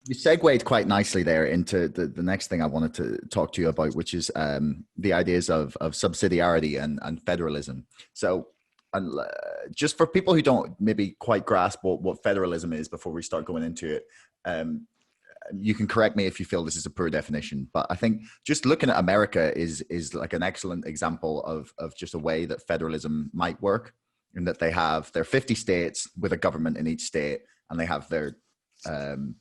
You segued quite nicely there into the next thing I wanted to talk to you about, which is the ideas of subsidiarity and federalism. So, just for people who don't maybe quite grasp what federalism is before we start going into it, you can correct me if you feel this is a poor definition, but I think just looking at America is like an excellent example of just a way that federalism might work, in that they have their 50 states with a government in each state, and they have their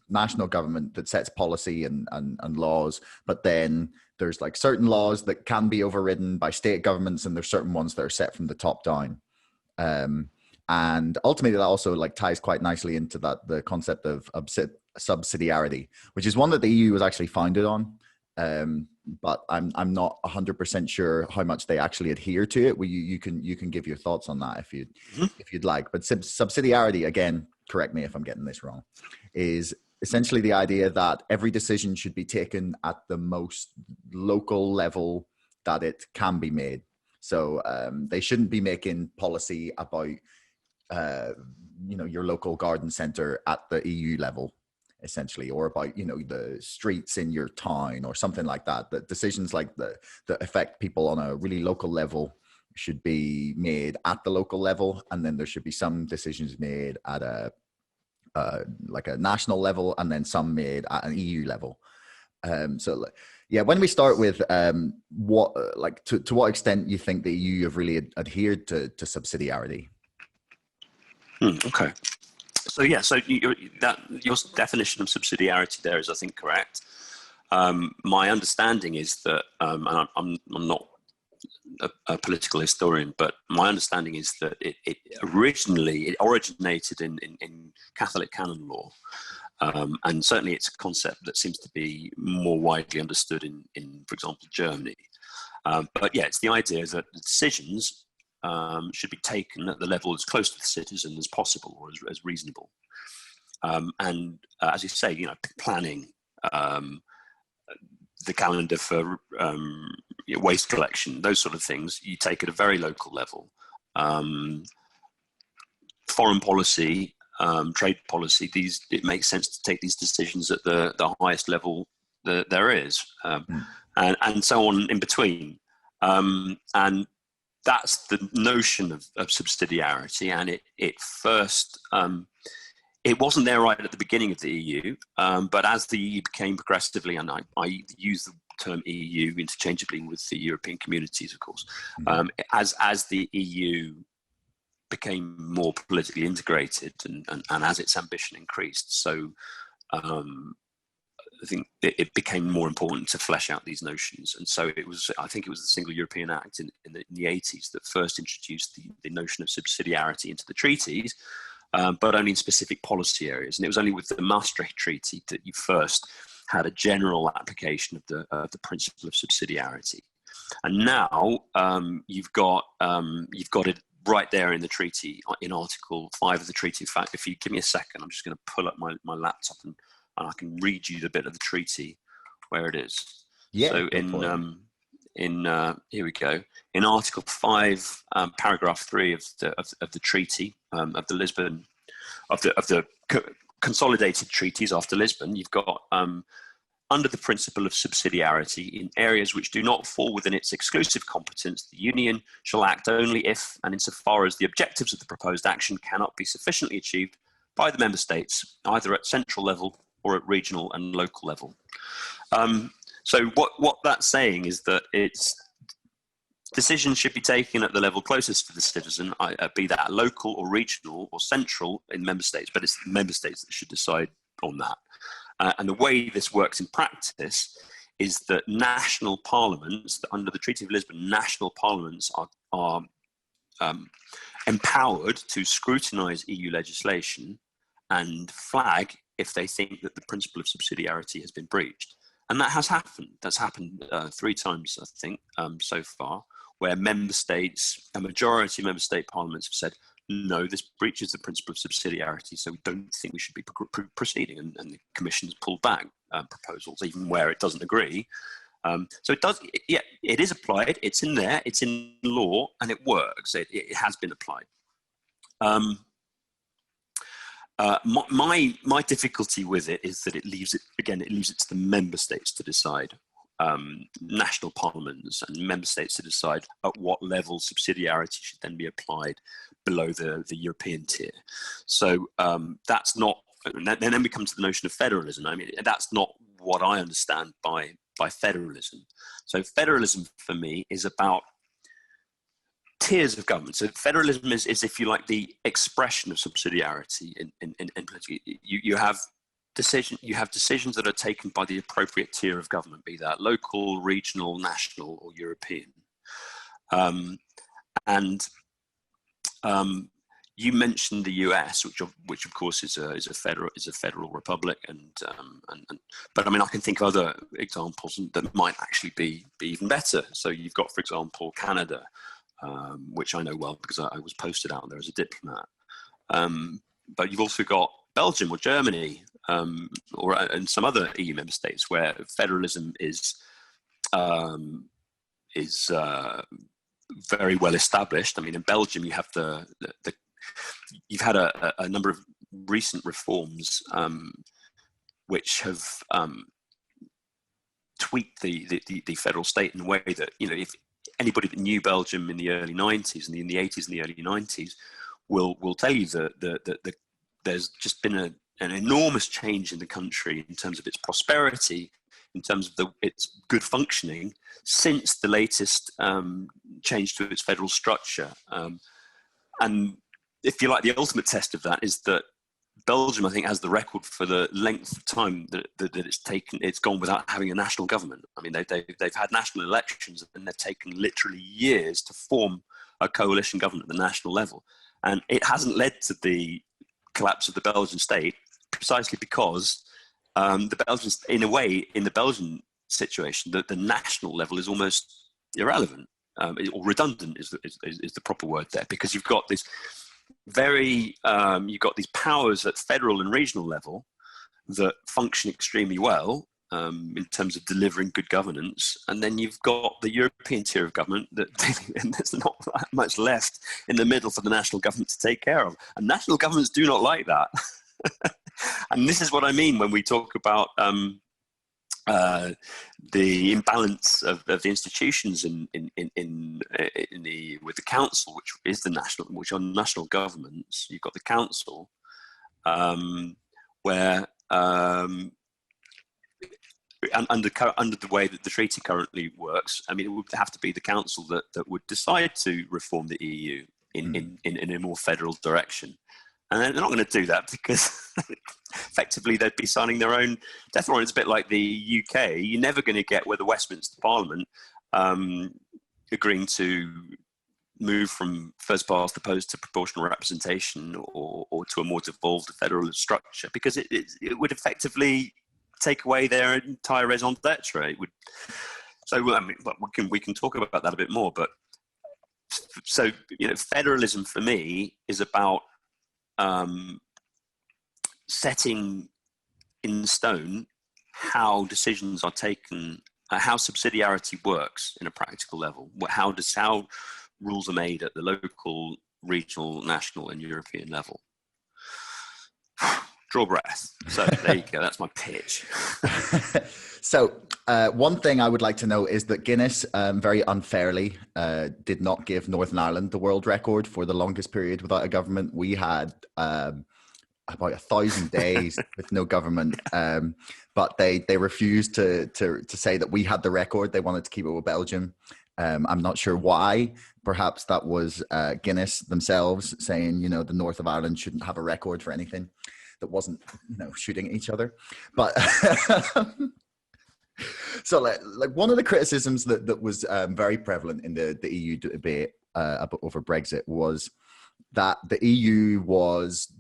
national government that sets policy and laws, but then there's like certain laws that can be overridden by state governments, and there's certain ones that are set from the top down. And ultimately that also like ties quite nicely into the concept of subsidiarity, which is one that the EU was actually founded on. But I'm not 100% sure how much they actually adhere to it. Well, you can give your thoughts on that if you'd like. But subsidiarity, again, correct me if I'm getting this wrong, is essentially the idea that every decision should be taken at the most local level that it can be made. So they shouldn't be making policy about your local garden center at the EU level, essentially, or about the streets in your town or something like that. That decisions like that affect people on a really local level should be made at the local level, and then there should be some decisions made at a national level, and then some made at an EU level. So yeah, when we start with to what extent you think the EU have really adhered to subsidiarity? Okay. So yeah, so your definition of subsidiarity there is, I think, correct. My understanding is that, and I'm not a political historian, but my understanding is that it originated in Catholic canon law, and certainly it's a concept that seems to be more widely understood in for example, Germany. But yeah, it's the idea that the decisions should be taken at the level as close to the citizen as possible, or as reasonable. And as you say, planning, the calendar for waste collection, those sort of things, you take at a very local level. Foreign policy, trade policy, it makes sense to take these decisions at the highest level that there is, and so on in between. And that's the notion of subsidiarity, and it first, it wasn't there right at the beginning of the EU, but as the EU became progressively, and I use the term EU interchangeably with the European communities, of course, as the EU became more politically integrated and as its ambition increased, so I think it became more important to flesh out these notions. And so I think it was the Single European Act in the 80s that first introduced the notion of subsidiarity into the treaties, but only in specific policy areas. And it was only with the Maastricht Treaty that you first had a general application of the principle of subsidiarity. And now you've got it right there in the treaty, in Article 5 of the treaty. In fact, if you give me a second, I'm just going to pull up my laptop and I can read you the bit of the treaty where it is. Yeah. So here we go. In Article 5, paragraph 3 of the treaty of the Lisbon, of the consolidated treaties after Lisbon, you've got under the principle of subsidiarity, in areas which do not fall within its exclusive competence, the Union shall act only if and insofar as the objectives of the proposed action cannot be sufficiently achieved by the member states, either at central level or at regional and local level. So what that's saying is that decisions should be taken at the level closest to the citizen, be that local or regional or central in member states, but it's the member states that should decide on that. And the way this works in practice is that national parliaments, under the Treaty of Lisbon, national parliaments are empowered to scrutinise EU legislation and flag if they think that the principle of subsidiarity has been breached. And that has happened. That's happened 3 times, I think, so far, where member states, a majority of member state parliaments have said, no, this breaches the principle of subsidiarity, so we don't think we should be proceeding. And the Commission has pulled back proposals, even where it doesn't agree. So it does, yeah, it is applied, it's in there, it's in law, and it works. It has been applied. My difficulty with it is that it leaves it to the member states to decide, national parliaments and member states to decide at what level subsidiarity should then be applied below the European tier. So that's not. And then we come to the notion of federalism. I mean, that's not what I understand by federalism. So federalism for me is about tiers of government. So federalism is, if you like, the expression of subsidiarity in politics. You have decisions that are taken by the appropriate tier of government, be that local, regional, national, or European. You mentioned the US, which of course is a federal republic, but I mean I can think of other examples that might actually be even better. So you've got, for example, Canada, which I know well because I was posted out there as a diplomat. But you've also got Belgium or Germany, and some other EU member states where federalism is very well established. I mean, in Belgium, you have you've had a number of recent reforms which have tweaked the federal state in a way that, if anybody that knew Belgium in the early 90s and in the 80s and the early 90s will tell you that there's just been an enormous change in the country in terms of its prosperity, in terms of its good functioning since the latest change to its federal structure. And if you like, the ultimate test of that is that Belgium, I think, has the record for the length of time that it's gone without having a national government. I mean, they've had national elections and they've taken literally years to form a coalition government at the national level. And it hasn't led to the collapse of the Belgian state precisely because in the Belgian situation, the national level is almost irrelevant, or redundant is the proper word there, because you've got this you've got these powers at federal and regional level that function extremely well in terms of delivering good governance, and then you've got the European tier of government and there's not that much left in the middle for the national government to take care of, and national governments do not like that. And this is what I mean when we talk about the imbalance of the institutions with the council, which are national governments. You've got the council, where under the way that the treaty currently works, I mean, it would have to be the council that would decide to reform the EU in a more federal direction. And they're not going to do that because effectively they'd be signing their own death warrant. It's a bit like the UK. You're never going to get where the Westminster Parliament agreeing to move from first past the post to proportional representation or to a more devolved federal structure, because it would effectively take away their entire raison d'etre. So I mean, we can talk about that a bit more. But so federalism for me is about setting in stone how decisions are taken, how subsidiarity works in a practical level, how rules are made at the local, regional, national, and European level. Draw breath. So there you go. That's my pitch. So one thing I would like to know is that Guinness very unfairly did not give Northern Ireland the world record for the longest period without a government. We had about 1,000 days with no government, but they refused to say that we had the record. They wanted to keep it with Belgium. I'm not sure why. Perhaps that was Guinness themselves saying, the north of Ireland shouldn't have a record for anything that wasn't, shooting each other. But so like one of the criticisms that was very prevalent in the EU debate over Brexit was that the EU was,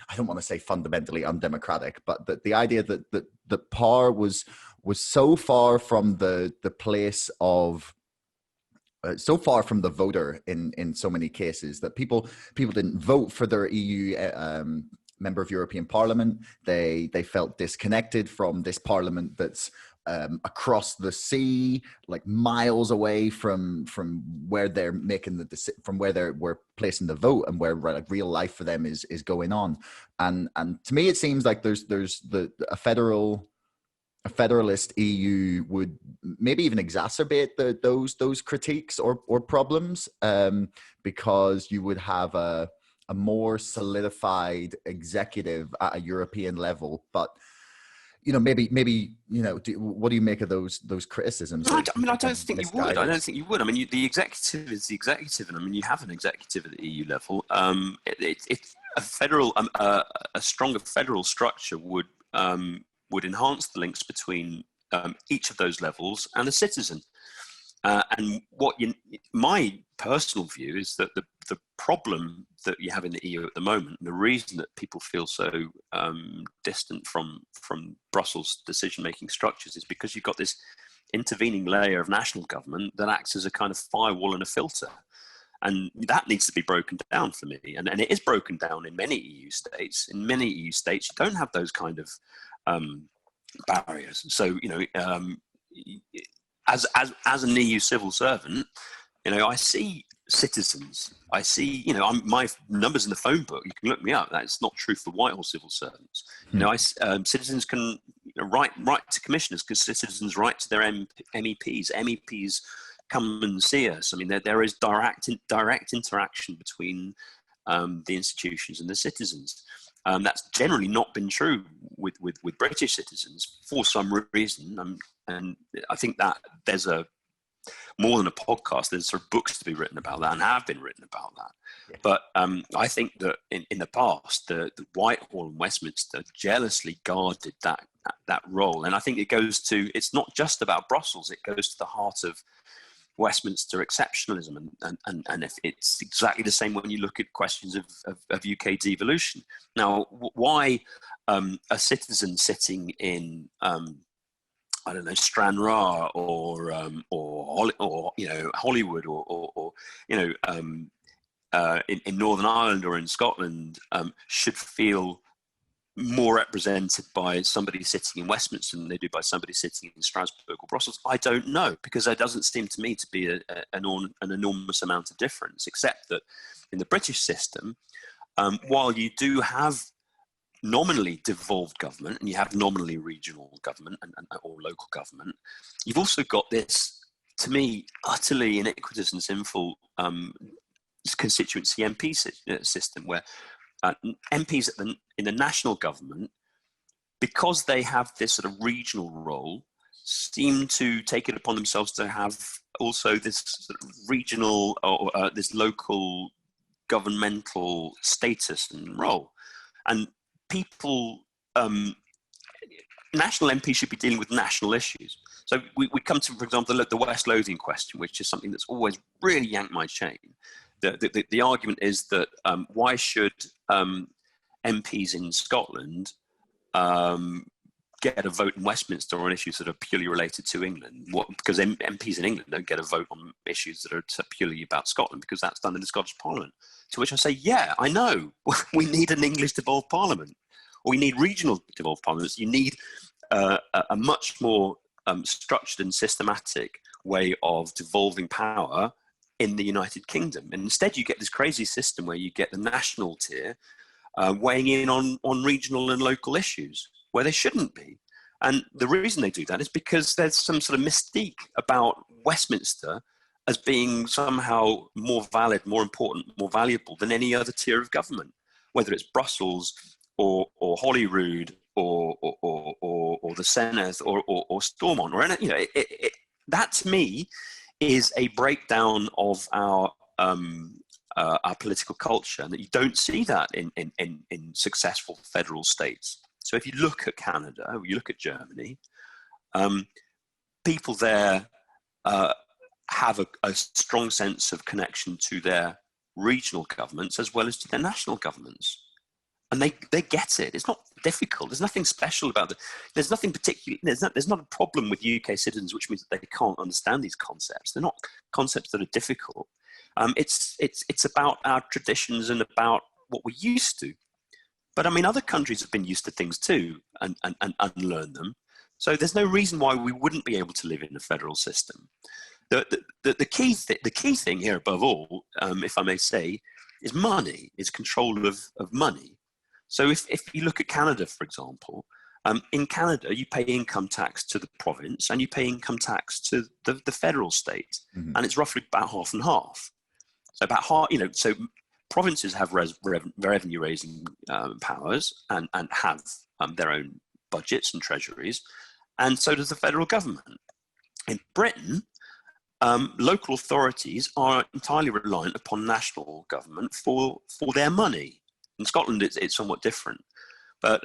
I don't want to say fundamentally undemocratic, but the idea that power was so far from the place of so far from the voter in so many cases that people didn't vote for their EU member of European Parliament. They felt disconnected from this Parliament that's across the sea, like miles away from where they're making from where we're placing the vote, and where like real life for them is going on. And to me, it seems like there's a federalist EU would maybe even exacerbate those critiques or problems, because you would have a more solidified executive at a European level. But maybe what do you make of those criticisms? I don't think you would. I Misguided? don't think you would. I mean, the executive is the executive, and I mean, you have an executive at the EU level. It's a federal, a stronger federal structure would enhance the links between each of those levels and the citizen. And my personal view is that the problem that you have in the EU at the moment, and the reason that people feel so distant from Brussels decision-making structures, is because you've got this intervening layer of national government that acts as a kind of firewall and a filter. And that needs to be broken down for me. And it is broken down in many EU states. In many EU states, you don't have those kind of barriers. So, as an EU civil servant, I see citizens. I see, my numbers in the phone book. You can look me up. That's not true for Whitehall civil servants. Citizens can write to commissioners, because citizens write to their MEPs. MEPs come and see us. I mean, there is direct interaction between the institutions and the citizens. That's generally not been true with British citizens for some reason. And I think that there's more than a podcast, there's sort of books to be written about that, and have been written about that. Yeah. But I think that in the past, the Whitehall and Westminster jealously guarded that role. And I think it's not just about Brussels, it goes to the heart of Westminster exceptionalism, and if it's exactly the same when you look at questions of UK devolution. Now, why a citizen sitting in Stranraer or Hollywood or in Northern Ireland or in Scotland should feel more represented by somebody sitting in Westminster than they do by somebody sitting in Strasbourg or Brussels? I don't know, because there doesn't seem to me to be an enormous amount of difference, except that in the British system, while you do have nominally devolved government and you have nominally regional government or local government, you've also got this, to me, utterly iniquitous and sinful constituency MP system, where MPs in the national government, because they have this sort of regional role, seem to take it upon themselves to have also this sort of regional or this local governmental status and role. And people, national MPs should be dealing with national issues. So we come to, for example, the West Lothian question, which is something that's always really yanked my chain. The argument is that why should MPs in Scotland get a vote in Westminster on issues that are purely related to England? Because MPs in England don't get a vote on issues that are purely about Scotland, because that's done in the Scottish Parliament. To which I say, yeah, I know. We need an English devolved Parliament, or we need regional devolved parliaments. You need a much more structured and systematic way of devolving power in the United Kingdom. And instead you get this crazy system where you get the national tier weighing in on regional and local issues where they shouldn't be. And the reason they do that is because there's some sort of mystique about Westminster as being somehow more valid, more important, more valuable than any other tier of government, whether it's Brussels or Holyrood or the Senedd or Stormont or anything. That to me is a breakdown of our political culture, and that you don't see that in successful federal states. So if you look at Canada, or you look at Germany, people there have a strong sense of connection to their regional governments as well as to their national governments. And they get it. It's not difficult. There's nothing special about it. There's nothing particular. There's not a problem with UK citizens, which means that they can't understand these concepts. They're not concepts that are difficult. It's about our traditions and about what we're used to. But I mean, other countries have been used to things too and unlearn them. So there's no reason why we wouldn't be able to live in a federal system. The key thing here, above all, if I may say, is money, is control of money. So if you look at Canada, for example, in Canada, you pay income tax to the province and you pay income tax to the federal state. Mm-hmm. And it's roughly about half and half. So about half, so provinces have revenue raising powers and have their own budgets and treasuries. And so does the federal government. In Britain, local authorities are entirely reliant upon national government for their money. In Scotland, it's somewhat different. But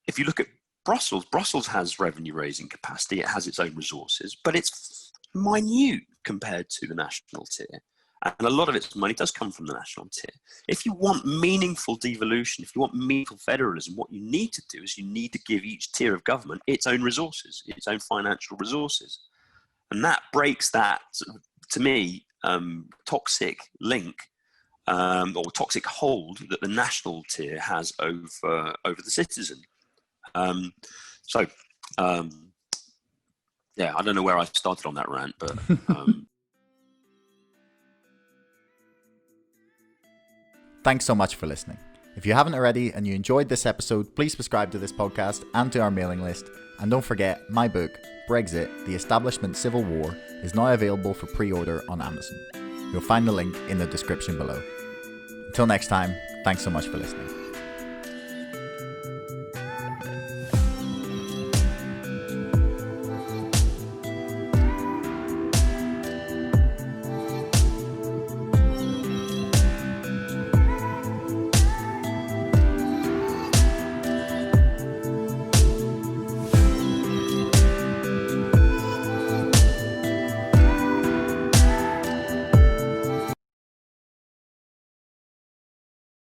if you look at Brussels has revenue-raising capacity. It has its own resources, but it's minute compared to the national tier. And a lot of its money does come from the national tier. If you want meaningful devolution, if you want meaningful federalism, what you need to do is you need to give each tier of government its own resources, its own financial resources. And that breaks that, to me, toxic link or toxic hold that the national tier has over the citizen. Yeah, I don't know where I started on that rant, but... Thanks so much for listening. If you haven't already and you enjoyed this episode, please subscribe to this podcast and to our mailing list. And don't forget, my book, Brexit, The Establishment Civil War, is now available for pre-order on Amazon. You'll find the link in the description below. Until next time, thanks so much for listening.